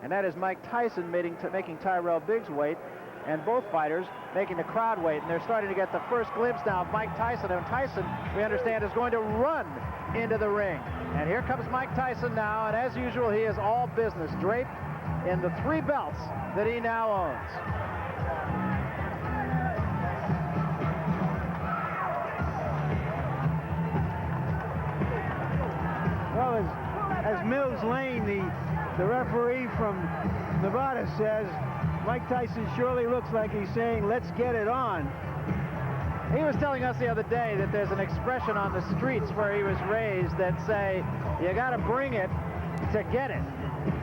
and that is Mike Tyson making Tyrell Biggs wait, and both fighters making the crowd wait. And they're starting to get the first glimpse now of Mike Tyson. And Tyson, we understand, is going to run into the ring. And here comes Mike Tyson now, and as usual, he is all business, draped in the 3 belts that he now owns. Well, as Mills Lane, the referee from Nevada, says, Mike Tyson surely looks like he's saying, let's get it on. He was telling us the other day that there's an expression on the streets where he was raised that say, you got to bring it to get it.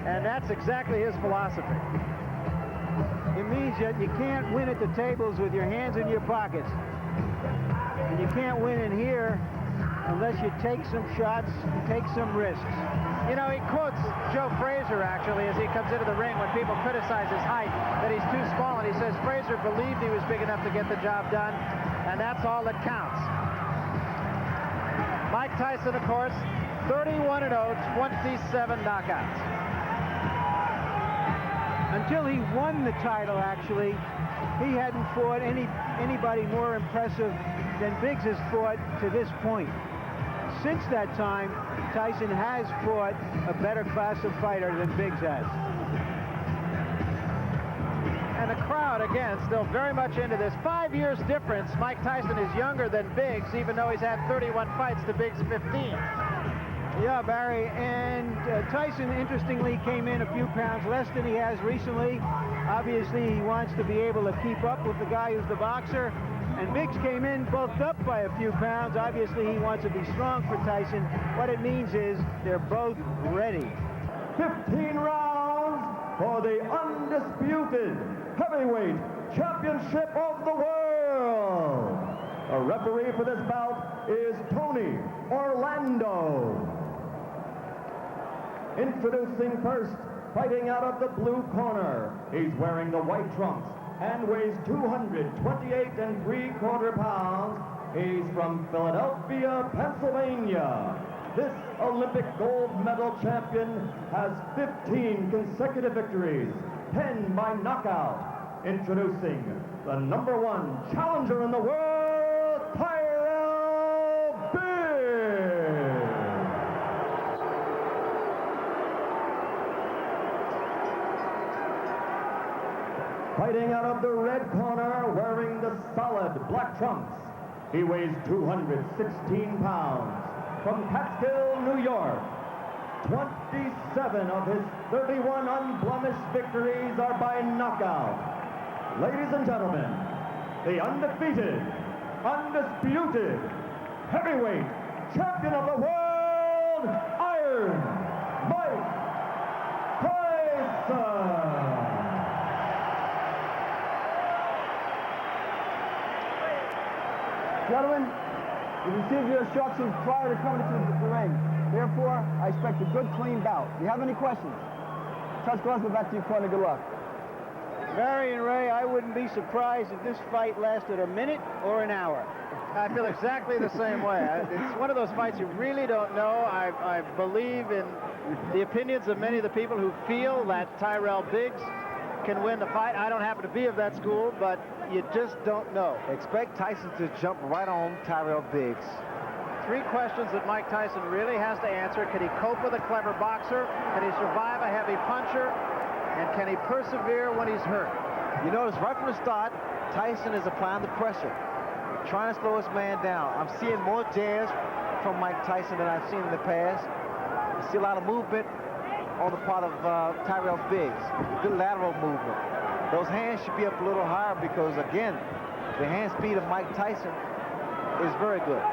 And that's exactly his philosophy. It means that you can't win at the tables with your hands in your pockets. And you can't win in here unless you take some shots, take some risks. You know, he quotes Joe Frazier, actually, as he comes into the ring when people criticize his height, that he's too small, and he says Frazier believed he was big enough to get the job done, and that's all that counts. Mike Tyson, of course, 31-0, 27 knockouts. Until he won the title, actually, he hadn't fought anybody more impressive than Biggs has fought to this point. Since that time, Tyson has fought a better class of fighter than Biggs has. And the crowd, again, still very much into this. 5 years difference. Mike Tyson is younger than Biggs, even though he's had 31 fights to Biggs' 15. Yeah, Barry, and Tyson, interestingly, came in a few pounds less than he has recently. Obviously, he wants to be able to keep up with the guy who's the boxer. And Biggs came in bulked up by a few pounds. Obviously, he wants to be strong for Tyson. What it means is they're both ready. 15 rounds for the undisputed heavyweight championship of the world. A referee for this bout is Tony Orlando. Introducing first, fighting out of the blue corner. He's wearing the white trunks and weighs 228 3/4 pounds. He's from Philadelphia, Pennsylvania. This Olympic gold medal champion has 15 consecutive victories, 10 by knockout. Introducing the #1 challenger in the world, Tyrell Biggs. Fighting out of the red corner, wearing the solid black trunks. He weighs 216 pounds. From Catskill, New York. 27 of his 31 unblemished victories are by knockout. Ladies and gentlemen, the undefeated, undisputed heavyweight champion of the world, Iron Mike Tyson. Gentlemen, you received your instructions prior to coming to the ring. Therefore, I expect a good, clean bout. Do you have any questions? Touch gloves, go back to your corner. Good luck. Barry and Ray, I wouldn't be surprised if this fight lasted a minute or an hour. I feel exactly the same way. It's one of those fights you really don't know. I believe in the opinions of many of the people who feel that Tyrell Biggs can win the fight. I don't happen to be of that school, but you just don't know. Expect Tyson to jump right on Tyrell Biggs. 3 questions that Mike Tyson really has to answer. Can he cope with a clever boxer? Can he survive a heavy puncher? And can he persevere when he's hurt? You notice right from the start, Tyson is applying the pressure, trying to slow his man down. I'm seeing more jabs from Mike Tyson than I've seen in the past. I see a lot of movement on the part of Tyrell Biggs. Good lateral movement. Those hands should be up a little higher because, again, the hand speed of Mike Tyson is very good.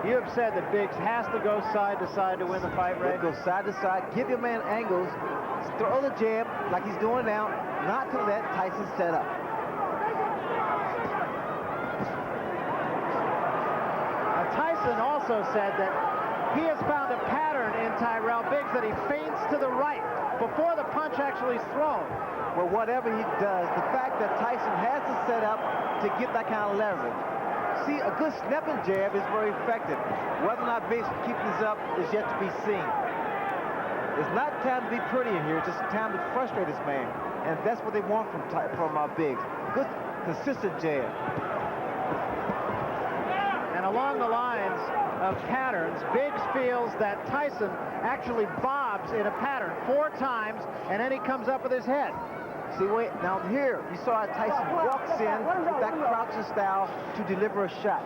You have said that Biggs has to go side to side to win the fight, Ray. Go side to side, give your man angles, throw the jab like he's doing now, not to let Tyson set up. Tyson also said that he has found a pattern in Tyrell Biggs that he feints to the right before the punch actually is thrown. Well, whatever he does, the fact that Tyson has to set up to get that kind of leverage. See, a good snapping jab is very effective. Whether or not Biggs can keep this up is yet to be seen. It's not time to be pretty in here. It's just time to frustrate this man. And that's what they want from Biggs. Good, consistent jab. And along the lines of patterns, Biggs feels that Tyson actually bobs in a pattern 4 times, and then he comes up with his head. See, wait, now here, you saw Tyson walks in with that crouching style to deliver a shot.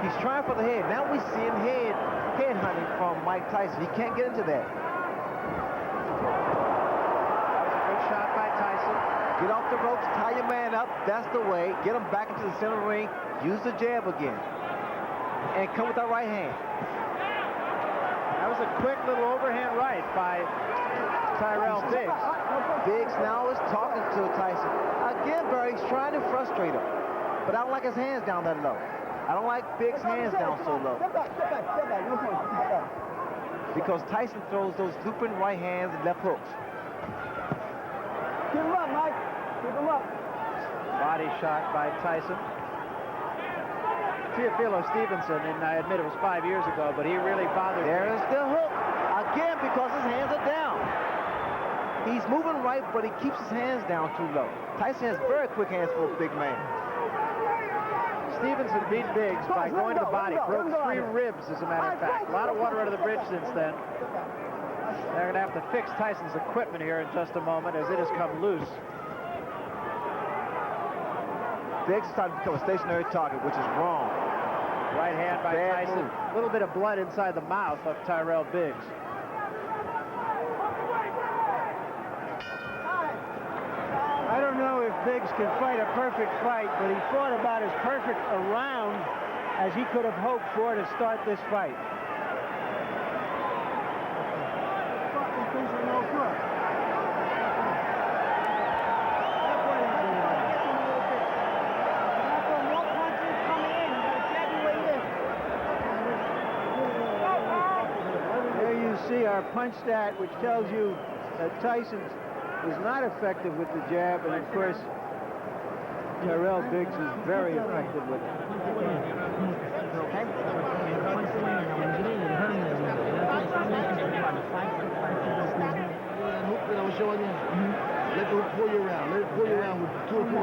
He's trying for the head. Now we see him head hunting from Mike Tyson. He can't get into that. That was a good shot by Tyson. Get off the ropes, tie your man up. That's the way. Get him back into the center of the ring. Use the jab again. And come with that right hand. That was a quick little overhand right by Tyrell Biggs. Biggs now is talking to Tyson. Again, Barry, he's trying to frustrate him. But I don't like his hands down that low. I don't like Biggs' hands down so low. Step back, no point. Step back. Because Tyson throws those looping right hands and left hooks. Keep him up, Mike. Keep him up. Body shot by Tyson. Teofilo Stevenson, and I admit it was 5 years ago, but he really bothered me. There's the hook. Again, because his hands are down. He's moving right, but he keeps his hands down too low. Tyson has very quick hands for a big man. Stevenson beat Biggs by going to the body, broke 3 ribs, as a matter of fact. A lot of water under the bridge since then. They're going to have to fix Tyson's equipment here in just a moment as it has come loose. Biggs is starting to become a stationary target, which is wrong. Right hand by Tyson. A little bit of blood inside the mouth of Tyrell Biggs. I don't know if Biggs can fight a perfect fight, but he fought about as perfect a round as he could have hoped for to start this fight. There you see our punch stat, which tells you that Tyson was not effective with the jab, and of course, Tyrell Biggs is very effective with it. I was showing you. Let the hook pull you around. Let it pull you around with 2 or 3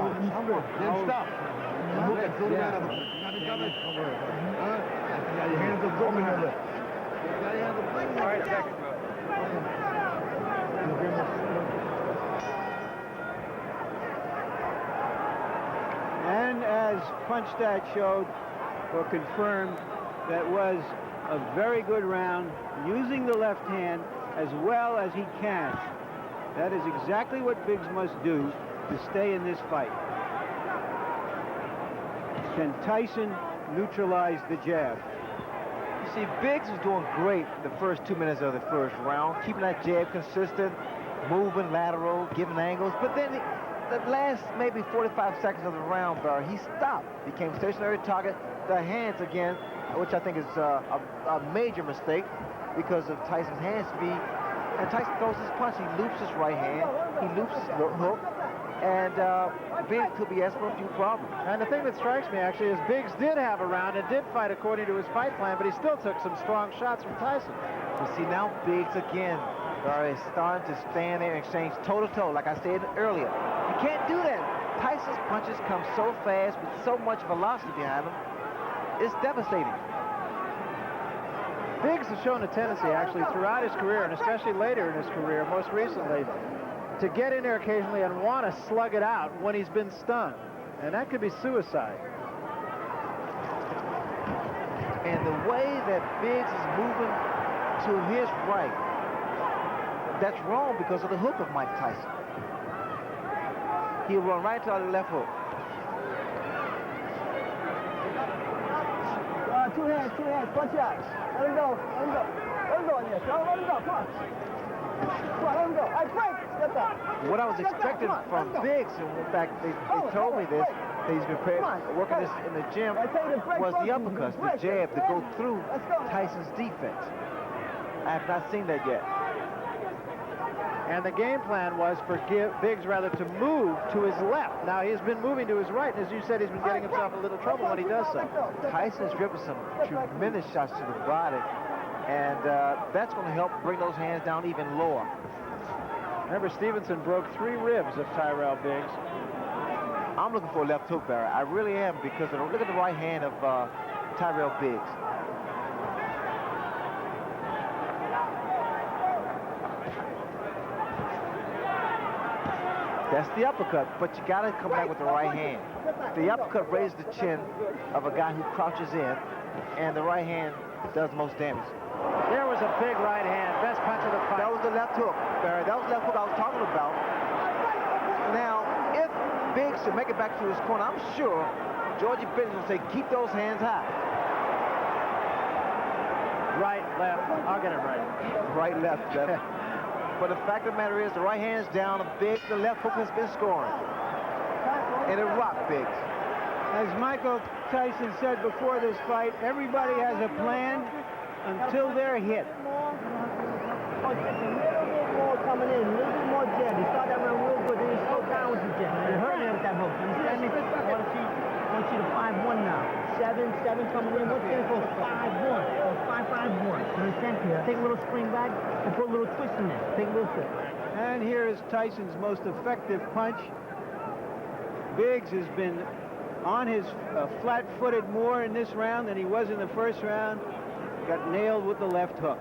hooks. Then stop. The hook and throw the man up. Got it coming? Got your hands up broken here. Look. Got your hands up broken. All right, second, bro. And as punch stat showed, or confirmed, that was a very good round, using the left hand as well as he can. That is exactly what Biggs must do to stay in this fight. Can Tyson neutralize the jab? You see, Biggs was doing great the first 2 minutes of the first round, keeping that jab consistent, moving lateral, giving angles, but then the last maybe 45 seconds of the round, Barry, he stopped, became stationary target, the hands again, which I think is a major mistake because of Tyson's hand speed. And Tyson throws his punch, he loops his right hand, he loops his hook, and Biggs could be asking for a few problems. And the thing that strikes me, actually, is Biggs did have a round and did fight according to his fight plan, but he still took some strong shots from Tyson. You see, now Biggs again, Barry, is starting to stand there and exchange toe-to-toe, like I said earlier. You can't do that. Tyson's punches come so fast with so much velocity behind them. It's devastating. Biggs has shown a tendency, actually, throughout his career, and especially later in his career, most recently, to get in there occasionally and want to slug it out when he's been stunned. And that could be suicide. And the way that Biggs is moving to his right, that's wrong because of the hook of Mike Tyson. He'll run right to the left hook. Two hands, punch out. Let him go. Let him go in there, Joe. Let him go, come on. Come on, let him go. All right, break. Step back. What I was expecting from Biggs, and in fact, they told me this, that he's been working this in the gym, was the uppercuts, the jab to go through Tyson's defense. I have not seen that yet. And the game plan was for Biggs rather to move to his left. Now he's been moving to his right, and as you said, he's been getting himself a little trouble when he does so. Tyson's driven some tremendous shots to the body, and that's going to help bring those hands down even lower. Remember, Stevenson broke 3 ribs of Tyrell Biggs. I'm looking for a left hook, Barry. I really am, because look at the right hand of Tyrell Biggs. That's the uppercut, but you got to come back with the right hand. The uppercut raises the chin of a guy who crouches in, and the right hand does most damage. There was a big right hand, best punch of the fight. That was the left hook, Barry. That was the left hook I was talking about. Now, if Biggs should make it back to his corner, I'm sure Georgie Bennett will say, keep those hands high. Right, left, I'll get it right. Right, left. But the fact of the matter is, the right hand's down a big, the left hook has been scoring. And it rocked Biggs. As Michael Tyson said before this fight, everybody has a plan until they're hit. Just a little bit more coming in, a little bit more jab. He started that round real good, then he slowed down with the jab. It hurt me with that hook. You understand me? I want you to 5-1 now. 7-7 coming in. What's going to go 5-1 or 5-5-1? You understand? Take a little spring back and put a little twist in there. Take a little twist. And here is Tyson's most effective punch. Biggs has been on his flat-footed more in this round than he was in the first round. Got nailed with the left hook.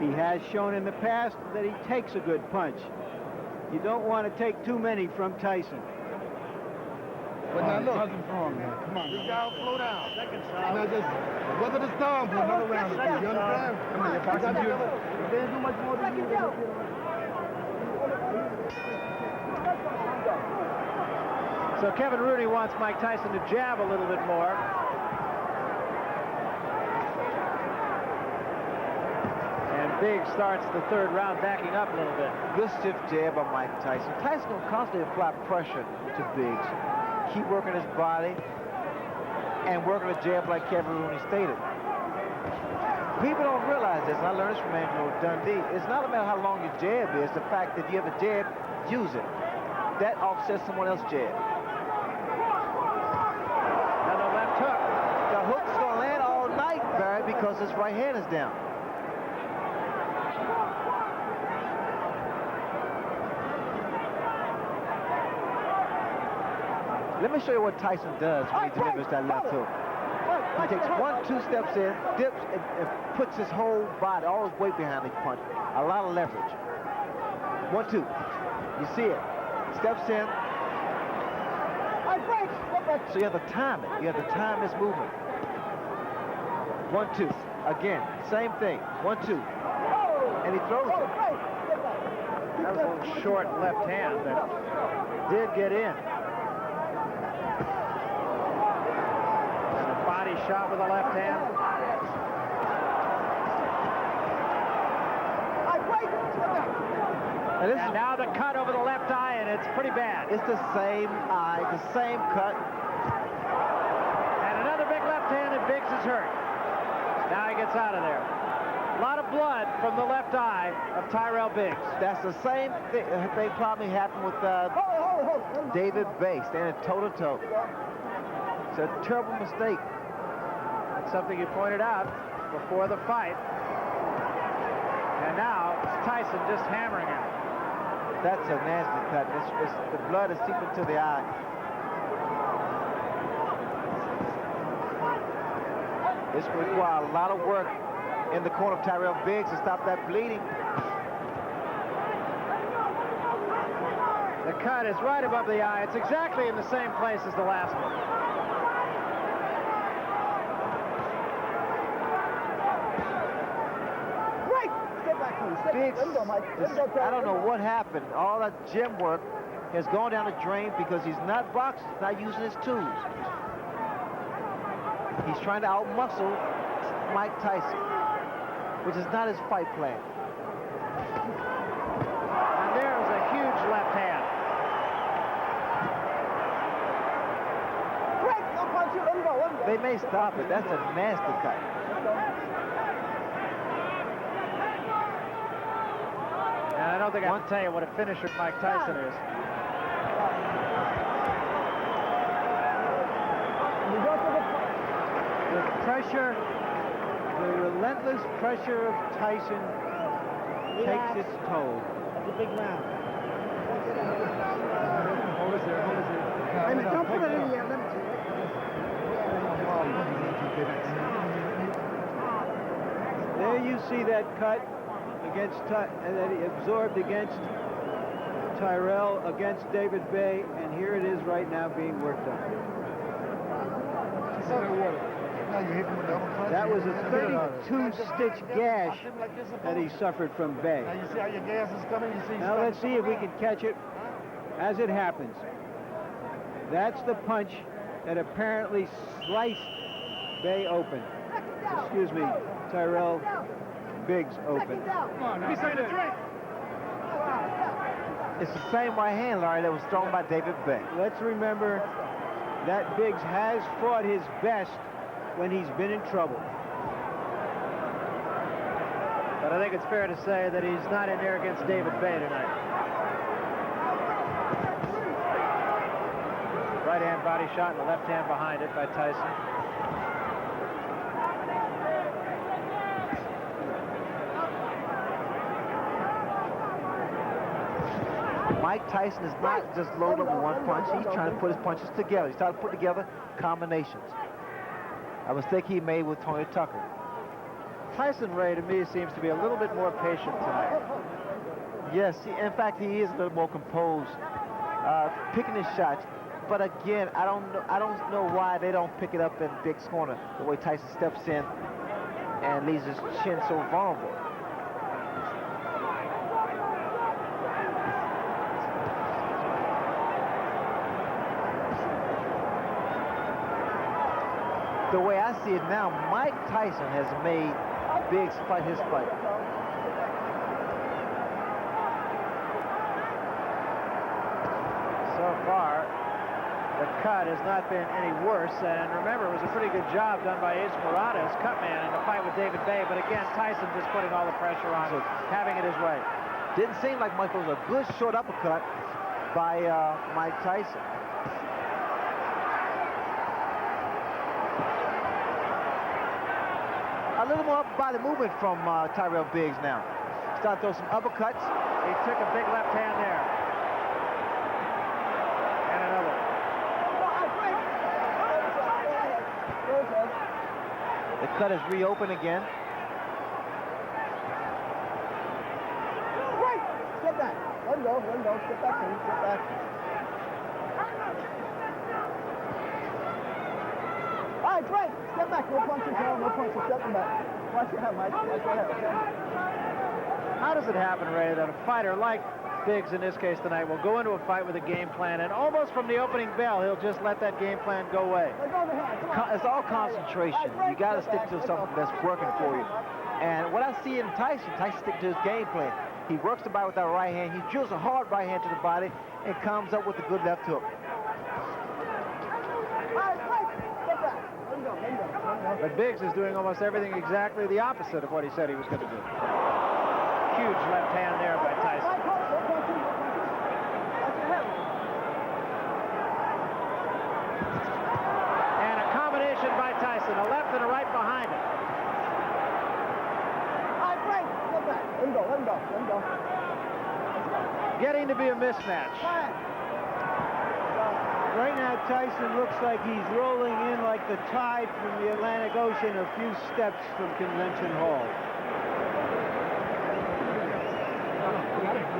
He has shown in the past that he takes a good punch. You don't want to take too many from Tyson. But now look, come on, this guy will slow down. Now just weather the storm for another round. You understand? Come on, you didn't do much more than you did. So Kevin Rooney wants Mike Tyson to jab a little bit more. And Biggs starts the 3rd round backing up a little bit. Good stiff jab by Mike Tyson. Tyson will constantly apply pressure to Biggs. Keep working his body and working a jab like Kevin Rooney stated. People don't realize this, and I learned this from Angelo Dundee. It's not about how long your jab is. The fact that you have a jab, use it. That offsets someone else's jab. And the left hook. The hook's going to land all night, Barry, because his right hand is down. Let me show you what Tyson does when he delivers that left hook. He takes 1-2 steps in, dips, and puts his whole body, all his weight behind the punch. A lot of leverage. 1-2. You see it. Steps in. So you have to time it. You have to time his movement. 1-2. Again, same thing. 1-2. And he throws it. That was a little short left hand that did get in. Body shot with the left hand. And now the cut over the left eye, and it's pretty bad. It's the same eye, the same cut. And another big left hand, and Biggs is hurt. Now he gets out of there. A lot of blood from the left eye of Tyrell Biggs. That's the same thing probably happened with David Bay, standing toe-to-toe. It's a terrible mistake. That's something you pointed out before the fight. And now it's Tyson just hammering him. That's a nasty cut. The blood is seeping to the eye. This will require a lot of work in the corner of Tyrell Biggs to stop that bleeding. The cut is right above the eye. It's exactly in the same place as the last one. Biggs, I don't know what happened. All that gym work has gone down the drain because he's not boxing, he's not using his tools. He's trying to outmuscle Mike Tyson, which is not his fight plan. And there's a huge left hand. They may stop it. That's a nasty cut. And I know don't think I have to tell you what a finisher Mike Tyson is. The pressure, the relentless pressure of Tyson takes its toll. That's a big round. Hold it there. Don't put it in the air. Let me There you see that cut against that he absorbed against Tyrell, against David Bay, and here it is right now being worked on. That was a 32-stitch gash that he suffered from Bay. Now you see how your gas is coming? You see? Now let's see if we can catch it as it happens. That's the punch that apparently sliced Bay open. Excuse me, Tyrell Biggs open. It's the same right hand, Larry, that was thrown by David Bay. Let's remember that Biggs has fought his best when he's been in trouble. But I think it's fair to say that he's not in there against David Bay tonight. Right hand body shot and the left hand behind it by Tyson. Mike Tyson is not just loaded with one punch. He's trying to put his punches together. He's trying to put together combinations. A mistake he made with Tony Tucker. Tyson Ray, to me, seems to be a little bit more patient tonight. Yes, in fact, he is a little more composed, picking his shots. But again, I don't know why they don't pick it up in Biggs' corner the way Tyson steps in and leaves his chin so vulnerable. The way I see it now, Mike Tyson has made Biggs fight his fight. So far, the cut has not been any worse, and remember, it was a pretty good job done by Ace Murata as cut man in the fight with David Bay, but again, Tyson just putting all the pressure on him, having it his way. Didn't seem like Mike was a good short uppercut by Mike Tyson. A little more body movement from Tyrell Biggs now. Start to throw some uppercuts. He took a big left hand there. And another. The cut is reopened again. Step back. Let him go. Step back. Step back. All right, Frank. Step back. No punches, no punches. Step back. Watch your head, Mike. Watch your head, okay? How does it happen, Ray, that a fighter like Biggs in this case tonight will go into a fight with a game plan, and almost from the opening bell, he'll just let that game plan go away? It's all concentration. You got to stick to something that's working for you. And what I see in Tyson sticks to his game plan. He works the body with that right hand. He drills a hard right hand to the body and comes up with a good left hook. But Biggs is doing almost everything exactly the opposite of what he said he was going to do. Huge left hand there by Tyson. And a combination by Tyson, a left and a right behind it. Let him go. Getting to be a mismatch. Right now, Tyson looks like he's rolling in like the tide from the Atlantic Ocean a few steps from Convention Hall.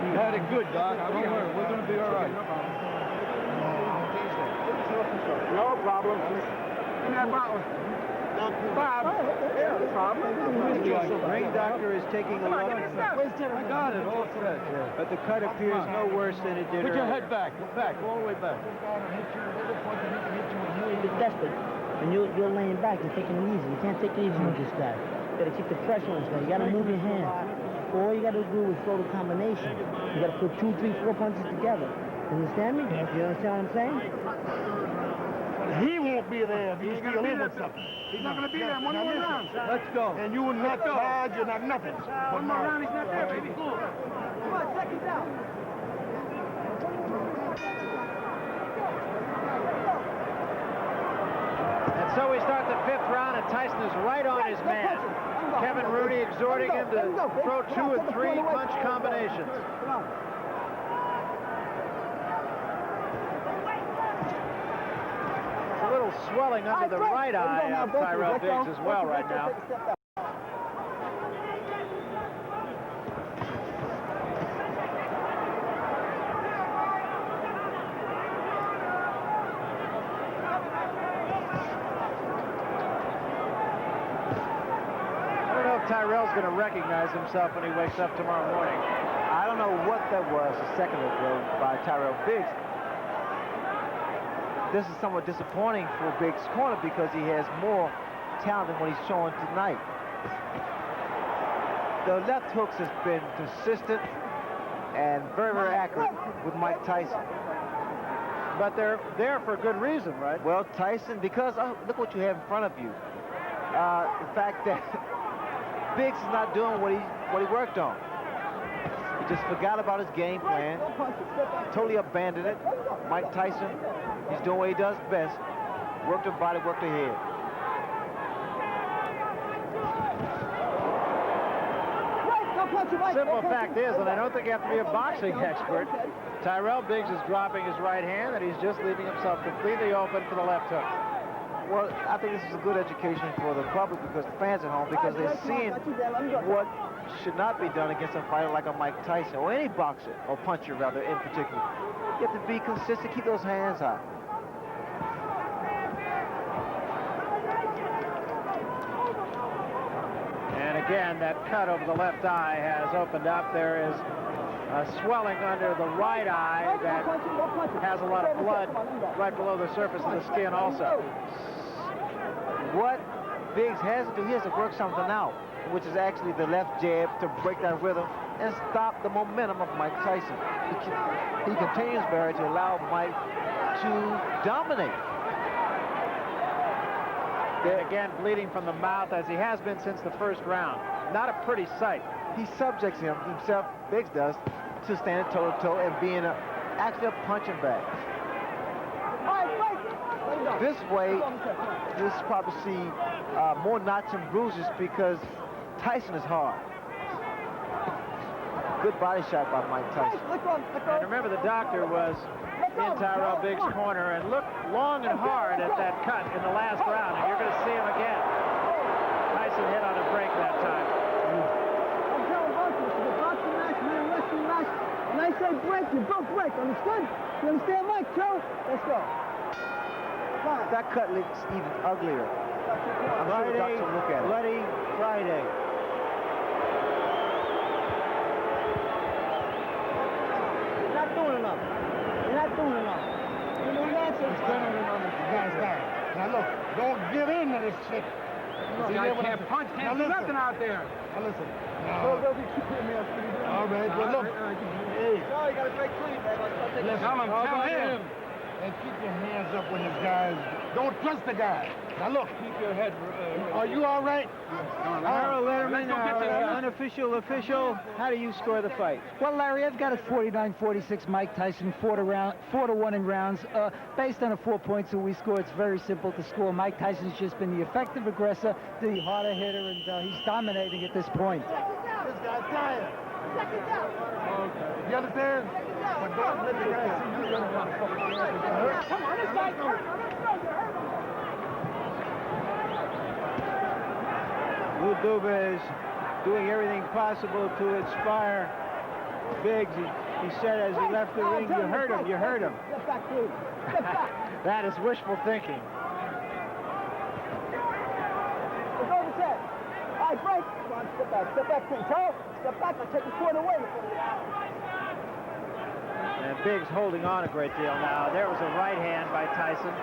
You had it good, Doc. Don't worry. We're going to be all right. No problem. Give me that bottle. Bob. No problem. The ring doctor is taking a look. I got it. All set. But the cut appears no worse than it did Put your earlier. head back. Back. All the way back. You're desperate, and you're laying back. You're taking it easy. You can't take it easy with this guy. You gotta keep the pressure on this guy. You gotta move your hand. All you gotta do is throw the combination. You gotta put 2, 3, 4 punches together. You understand me? You understand what I'm saying? He won't be there if he's still in with something. He's not going to be there. One more round. Let's go. And you will not charge, you're not nothing. One more round, he's not there, baby. Come on, second down. And so we start the 5th round, and Tyson is right on his man. Kevin Rooney exhorting him to throw 2 or 3 punch combinations. A little swelling under the right eye of Tyrell Biggs as well right now. I don't know if Tyrell's going to recognize himself when he wakes up tomorrow morning. I don't know what that was a second ago by Tyrell Biggs. This is somewhat disappointing for Biggs' corner because he has more talent than what he's showing tonight. The left hooks has been consistent and very, very accurate with Mike Tyson. But they're there for good reason, right? Well, Tyson, because look what you have in front of you. The fact that Biggs is not doing what he worked on. He just forgot about his game plan, totally abandoned it. Mike Tyson, he's doing what he does best. Work the body, work the head. Simple fact is, and I don't think you have to be a boxing expert, Tyrell Biggs is dropping his right hand, and he's just leaving himself completely open for the left hook. Well, I think this is a good education for the public, because the fans at home, because they're seeing what should not be done against a fighter like a Mike Tyson, or any boxer, or puncher rather, in particular. You have to be consistent, keep those hands high. And again, that cut over the left eye has opened up. There is a swelling under the right eye that has a lot of blood right below the surface of the skin also. What Biggs has to do, he has to work something out, which is actually the left jab to break that rhythm and stop the momentum of Mike Tyson. He continues, Barry, to allow Mike to dominate. Again, bleeding from the mouth, as he has been since the first round. Not a pretty sight. He subjects himself, Biggs does, to standing toe-to-toe and being actually a punching bag. This way, you'll probably see more knots and bruises because Tyson is hard. Good body shot by Mike Tyson. And remember, the doctor was in Tyrell Biggs' corner and looked long and hard at that cut in the last round, and you're going to see him again. Tyson hit on a break that time. I'm telling both of us, it's a boxing match, and a wrestling match. When I say break, you both break, understood? You understand, Mike? Joe? Let's go. That cut looks even uglier. I'm sure the doctor will look at it. Bloody Friday. You're not doing enough. You're not doing enough. You know that? He's turning it on the guy's down. Now look, don't give in to this shit. This guy can't punch, can't do nothing out there. Now listen. All right, well look. Hey. No, you got to break clean, man. Tell him. And keep your hands up when this guy's... Don't trust the guy. Now look. Keep your head. Are you all right? Harold Letterman, our unofficial official. How do you score the fight? Well, Larry, I've got it 49-46. Mike Tyson, 4-1 in rounds. Based on a 4 points that we score, it's very simple to score. Mike Tyson's just been the effective aggressor, the harder hitter, and he's dominating at this point. This guy's tired. You understand? But don't let the guy see you running around the fucking yard. Come on, this guy's hurt. Lou Duba is doing everything possible to inspire Biggs. He said as he left the ring, you hurt him, you hurt him. Step back, please. Step back. That is wishful thinking. It's over 10. All right, break. Come on, step back, please. Joe, step back, I'll take the corner away. And Biggs holding on a great deal now. There was a right hand by Tyson.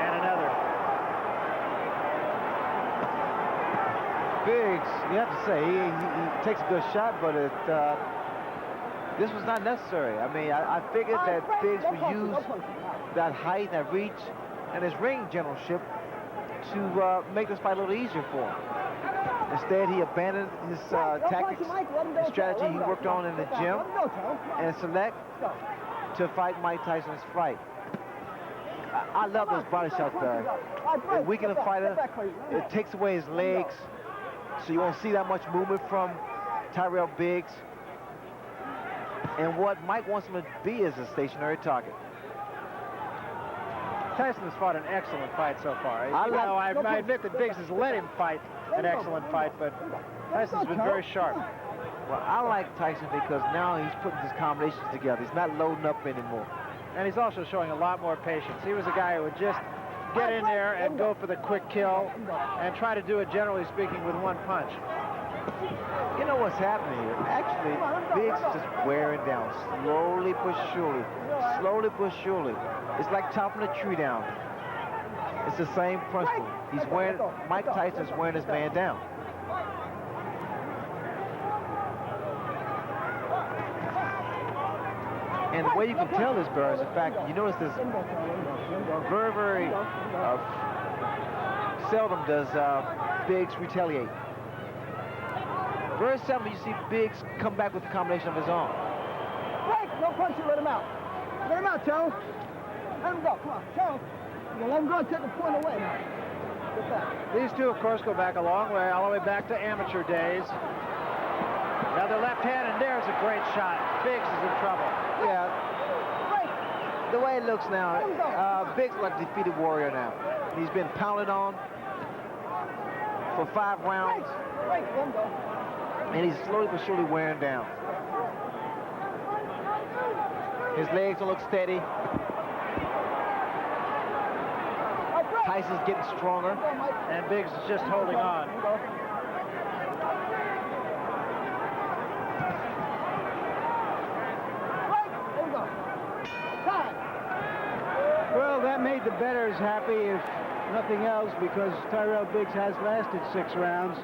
And another. Biggs, you have to say, he takes a good shot, but this was not necessary. I mean, I figured that Biggs would use that height, that reach, and his ring generalship to make this fight a little easier for him. Instead, he abandoned his tactics and strategy he worked on in the gym and select to fight Mike Tyson's fight. I love those body shots, Barry. It weakens a fighter. It takes away his legs, so you won't see that much movement from Tyrell Biggs. And what Mike wants him to be is a stationary target. Tyson has fought an excellent fight so far. I admit that Biggs has let him fight an excellent fight, but Tyson's been very sharp. Well, I like Tyson because now he's putting his combinations together. He's not loading up anymore. And he's also showing a lot more patience. He was a guy who would just get in there and go for the quick kill and try to do it, generally speaking, with one punch. You know what's happening here? Actually, Biggs is just wearing down, slowly but surely. Slowly but surely. It's like chopping a tree down. It's the same principle. He's wearing, Mike Tyson's wearing his man down. And the way you can tell this, Barry, is the fact you notice this very seldom does Biggs retaliate. Very seldom you see Biggs come back with a combination of his own. Right, no punch, you let him out. Let him out, Tyrell. Let him go, come on, Tyrell. Let him go and take the point away now. Get back. These two, of course, go back a long way, all the way back to amateur days. Another left hand, and there's a great shot. Biggs is in trouble. Yeah. The way it looks now, Biggs is like a defeated warrior now. He's been pounded on for 5 rounds. Right, let him go. And he's slowly but surely wearing down. His legs don't look steady. Tyson's getting stronger. And Biggs is just holding on. Well, that made the bettors happy, if nothing else, because Tyrell Biggs has lasted 6 rounds.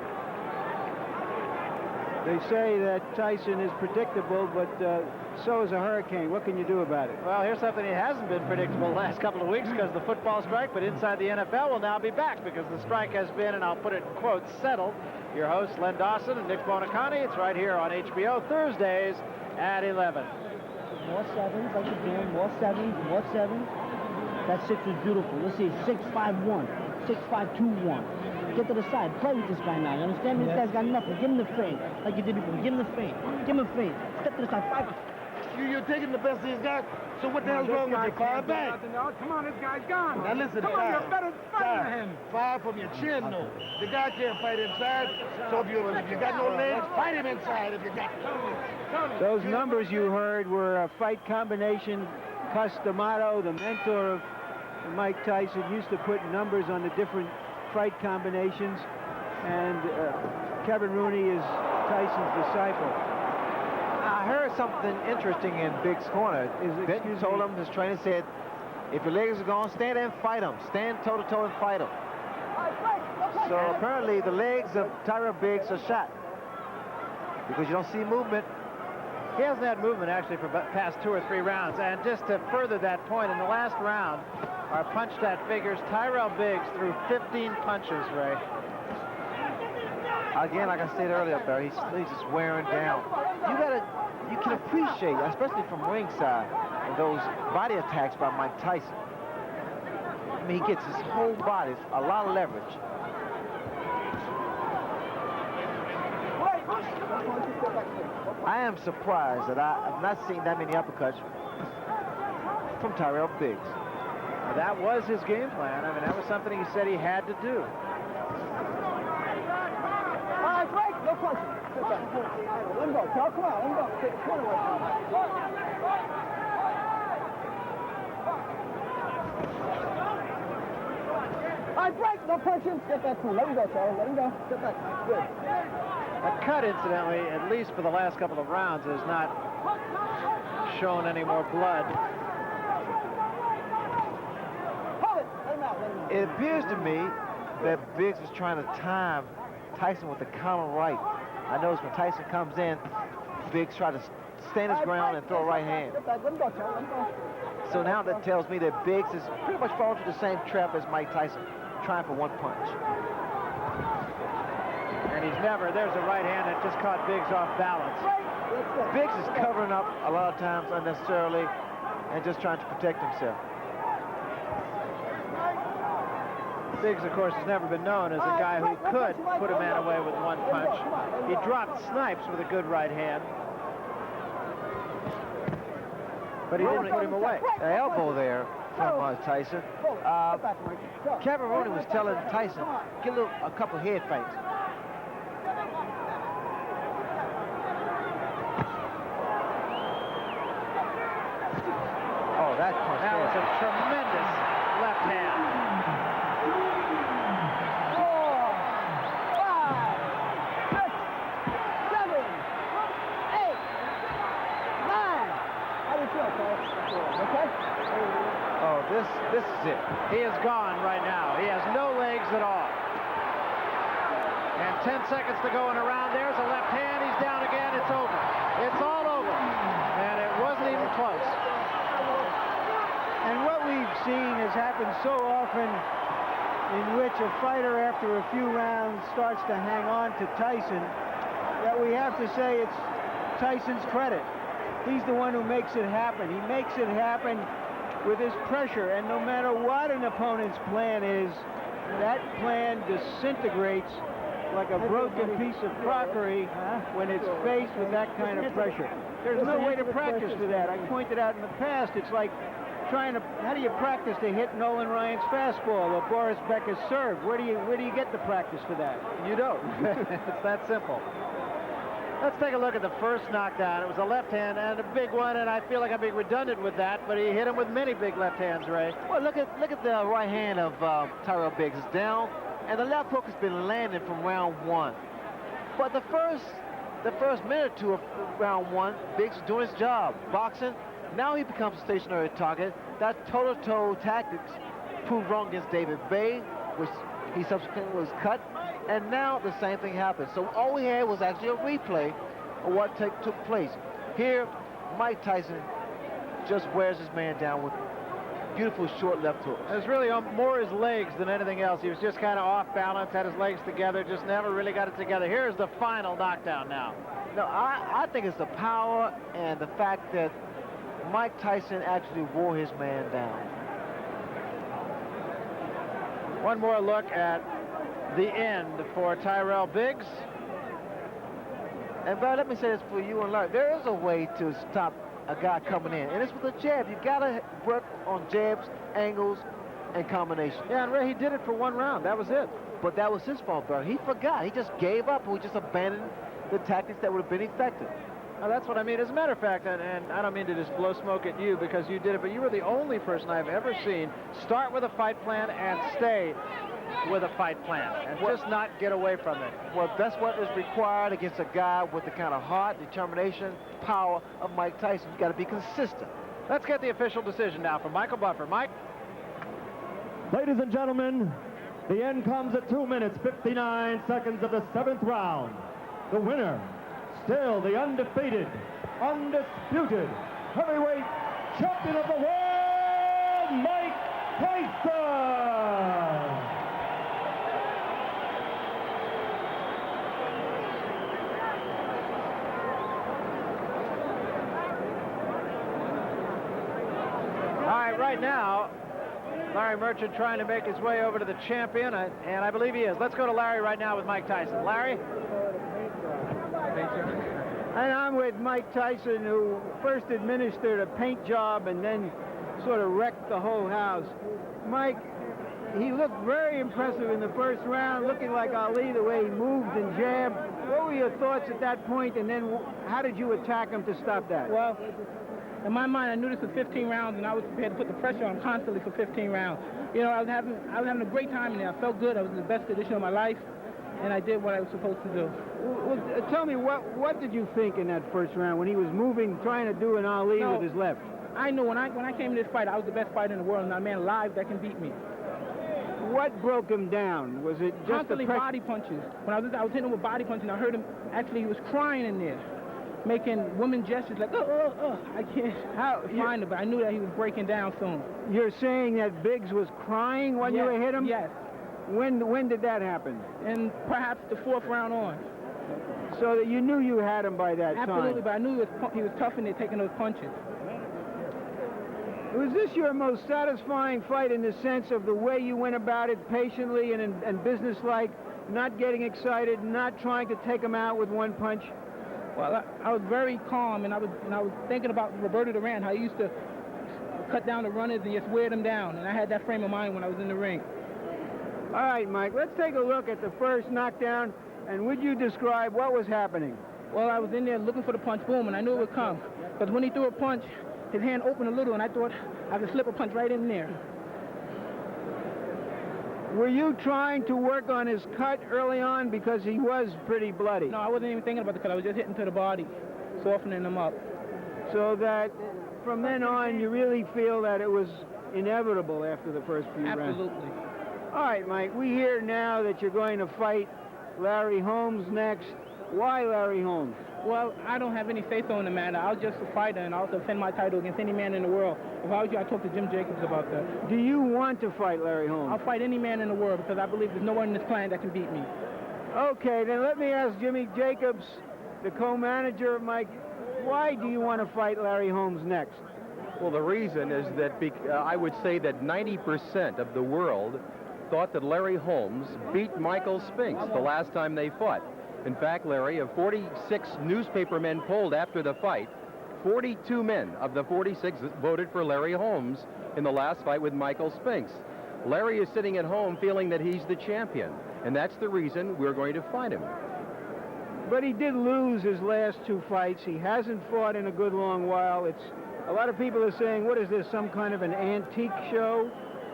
They say that Tyson is predictable, but so is a hurricane. What can you do about it? Well, here's something that hasn't been predictable the last couple of weeks because of the football strike, but inside the NFL will now be back because the strike has been, and I'll put it in quotes, settled. Your hosts, Len Dawson and Nick Bonacani. It's right here on HBO Thursdays at 11. More sevens, like you're doing. More sevens, more sevens. That 6 was beautiful. Let's see, 6-5-1, 6-5-2-1. Get to the side. Play with this guy now. You understand me? This guy's got nothing. Give him the feint. Like you did before. Give him the feint. Give him a feint. Step to the side. 5. You're taking the best he's got. So what the hell's wrong with you? 5 back. Come on, this guy's gone. Now listen, come on, you're better fighting than him. 5 from your chin, though. The guy can't fight inside. So if you got no legs, fight him inside if you got. Those numbers you heard were a fight combination. Customato, the mentor of Mike Tyson, used to put numbers on the different fight combinations, and Kevin Rooney is Tyson's disciple. I heard something interesting in Biggs' corner. Benton told him, his trainer said, if your legs are gone, stand there and fight him. Stand toe-to-toe and fight him. So apparently the legs of Tyrell Biggs are shot because you don't see movement. He hasn't had movement, actually, for past 2 or 3 rounds. And just to further that point, in the last round, our punch stat figures, Tyrell Biggs threw 15 punches, Ray. Again, like I said earlier, Barry, he's just wearing down. You can appreciate, especially from ringside, those body attacks by Mike Tyson. I mean, he gets his whole body, a lot of leverage. I am surprised that I've not seen that many uppercuts from Tyrell Biggs. That was his game plan. I mean, that was something he said he had to do. All right, break. No punching. Let him go. Tell, come on. Let him go. Take the point away. All right, break. No punching. Get that too. Let him go, Tyrell. Let him go. Get back. Good. That cut, incidentally, at least for the last couple of rounds, has not shown any more blood. It appears to me that Biggs was trying to time Tyson with the counter right. I noticed when Tyson comes in, Biggs tried to stand his ground and throw a right hand. So now that tells me that Biggs is pretty much falling to the same trap as Mike Tyson, trying for one punch. And there's a right hand that just caught Biggs off balance. Biggs is covering up a lot of times unnecessarily and just trying to protect himself. Biggs, of course, has never been known as a guy who could put a man away with one punch. He dropped Snipes with a good right hand, but he didn't put him away. The elbow there from Tyson. Cavaroni was telling Tyson, get a couple head fakes. Oh, that punch That there. was a tremendous left hand. 4, 5, 6, 7, 8, 9. How do you feel, Cole? Okay? Oh, this is it. He is gone right now. He has no legs at all. And 10 seconds to go in a round. There's a left hand. He's down again. It's over. It's all over. And it wasn't even close. And what we've seen has happened so often, in which a fighter after a few rounds starts to hang on to Tyson, that we have to say it's Tyson's credit. He's the one who makes it happen. He makes it happen with his pressure, and no matter what an opponent's plan is, that plan disintegrates like a broken piece of crockery when it's faced with that kind of pressure. There's no way to practice for that. I pointed out in the past, it's like how do you practice to hit Nolan Ryan's fastball or Boris Becker's serve? Where do you get the practice for that? You don't. It's that simple. Let's take a look at the first knockdown. It was a left hand and a big one, and I feel like I'm being redundant with that, but he hit him with many big left hands, Ray. Well, look at the right hand of Tyrell Biggs. It's down, and the left hook has been landing from round one. But the first minute or two of round one, Biggs was doing his job, boxing. Now he becomes a stationary target. That toe-to-toe tactics proved wrong against David Bay, which he subsequently was cut. And now the same thing happened. So all we had was actually a replay of what took place. Here, Mike Tyson just wears his man down with beautiful short left hooks. It was really more his legs than anything else. He was just kind of off balance, had his legs together, just never really got it together. Here's the final knockdown now. No, I think it's the power and the fact that Mike Tyson actually wore his man down. One more look at the end for Tyrell Biggs. And Brad, let me say this for you and Larry. There is a way to stop a guy coming in, and it's with a jab. You gotta work on jabs, angles, and combinations. Yeah, and Ray, he did it for one round. That was it. But that was his fault, Brad. He forgot. He just gave up, and we just abandoned the tactics that would have been effective. Now, that's what I mean. As a matter of fact, and I don't mean to just blow smoke at you because you did it, but you were the only person I've ever seen start with a fight plan and stay with a fight plan and just not get away from it. Well, that's what is required against a guy with the kind of heart, determination, power of Mike Tyson. You got to be consistent. Let's get the official decision now from Michael Buffer. Mike? Ladies and gentlemen, the end comes at 2 minutes, 59 seconds of the 7th round. The winner, still the undefeated, undisputed heavyweight champion of the world, Mike Tyson! All right, right now, Larry Merchant trying to make his way over to the champion, and I believe he is. Let's go to Larry right now with Mike Tyson. Larry? And I'm with Mike Tyson, who first administered a paint job and then sort of wrecked the whole house. Mike, he looked very impressive in the first round, looking like Ali, the way he moved and jabbed. What were your thoughts at that point, and then how did you attack him to stop that? Well, in my mind, I knew this was 15 rounds, and I was prepared to put the pressure on him constantly for 15 rounds. You know, I was having a great time in there. I felt good. I was in the best condition of my life, and I did what I was supposed to do. Well, tell me, what did you think in that first round when he was moving, trying to do an Ali with his left? I knew when I came to this fight, I was the best fighter in the world, and not a man alive that can beat me. What broke him down? Was it just constantly body punches? When I was hitting him with body punches, and I heard him, actually, he was crying in there. making woman gestures like, I can't find it, but I knew that he was breaking down soon. You're saying that Biggs was crying when you were hit him? Yes. When did that happen? And perhaps the 4th round on. So that you knew you had him by that time? Absolutely, but I knew he was tough in there taking those punches. Was this your most satisfying fight in the sense of the way you went about it patiently and businesslike, not getting excited, not trying to take him out with one punch? Well, I was very calm, and I was thinking about Roberto Duran, how he used to cut down the runners and just wear them down, and I had that frame of mind when I was in the ring. All right, Mike, let's take a look at the first knockdown, and would you describe what was happening? Well, I was in there looking for the punch, boom, and I knew it would come. Because when he threw a punch, his hand opened a little, and I thought I could slip a punch right in there. Were you trying to work on his cut early on because he was pretty bloody? No, I wasn't even thinking about the cut. I was just hitting to the body, softening him up. So that from then on, you really feel that it was inevitable after the first few rounds? Absolutely. All right, Mike, we hear now that you're going to fight Larry Holmes next. Why Larry Holmes? Well, I don't have any say-so in the matter. I was just a fighter, and I'll defend my title against any man in the world. If I was you, I'd talk to Jim Jacobs about that. Do you want to fight Larry Holmes? I'll fight any man in the world because I believe there's no one in this planet that can beat me. Okay, then let me ask Jimmy Jacobs, the co-manager of Mike, why do you want to fight Larry Holmes next? Well, the reason is that I would say that 90% of the world thought that Larry Holmes beat Michael Spinks the last time they fought. In fact, Larry, of 46 newspaper men polled after the fight, 42 men of the 46 voted for Larry Holmes in the last fight with Michael Spinks. Larry is sitting at home feeling that he's the champion, and that's the reason we're going to fight him. But he did lose his last 2 fights. He hasn't fought in a good long while. A lot of people are saying, what is this, some kind of an antique show?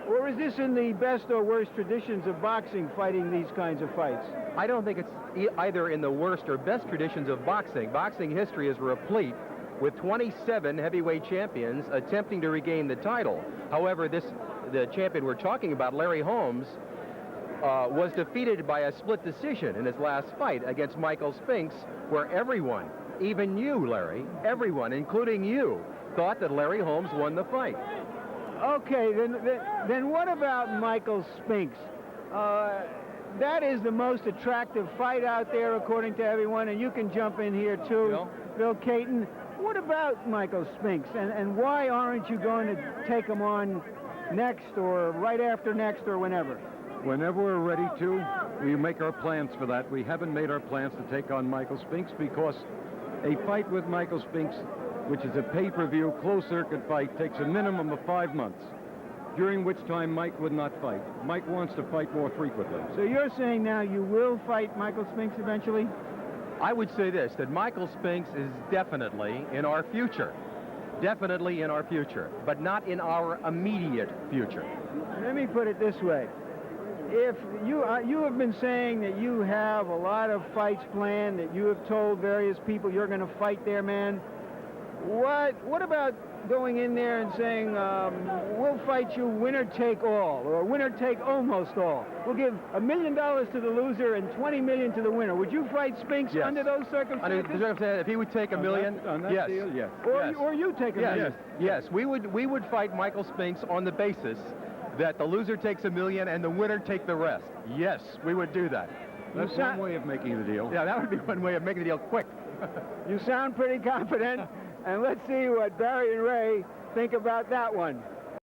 Or is this in the best or worst traditions of boxing, fighting these kinds of fights? I don't think it's either in the worst or best traditions of boxing. Boxing history is replete with 27 heavyweight champions attempting to regain the title. However, the champion we're talking about, Larry Holmes, was defeated by a split decision in his last fight against Michael Spinks, where everyone, even you, Larry, everyone, including you, thought that Larry Holmes won the fight. Okay, then what about Michael Spinks? That is the most attractive fight out there, according to everyone, and you can jump in here, too. Bill Caton, what about Michael Spinks, and why aren't you going to take him on next, or right after next, or whenever? Whenever we're ready to, we make our plans for that. We haven't made our plans to take on Michael Spinks because a fight with Michael Spinks, which is a pay-per-view, closed-circuit fight, takes a minimum of 5 months, during which time Mike would not fight. Mike wants to fight more frequently. So you're saying now you will fight Michael Spinks eventually? I would say this, that Michael Spinks is definitely in our future. Definitely in our future, but not in our immediate future. Let me put it this way. If you have been saying that you have a lot of fights planned, that you have told various people you're going to fight their man, what about going in there and saying, we'll fight you winner take all, or winner take almost all. We'll give $1 million to the loser and $20 million to the winner. Would you fight Spinks under those circumstances? If he would take $1 million, yes. Deal, yes. Or you take $1 million. Yes, we would fight Michael Spinks on the basis that the loser takes $1 million and the winner take the rest. Yes, we would do that. That's one way of making the deal. Yeah, that would be one way of making the deal quick. You sound pretty confident, and let's see what Barry and Ray think about that one.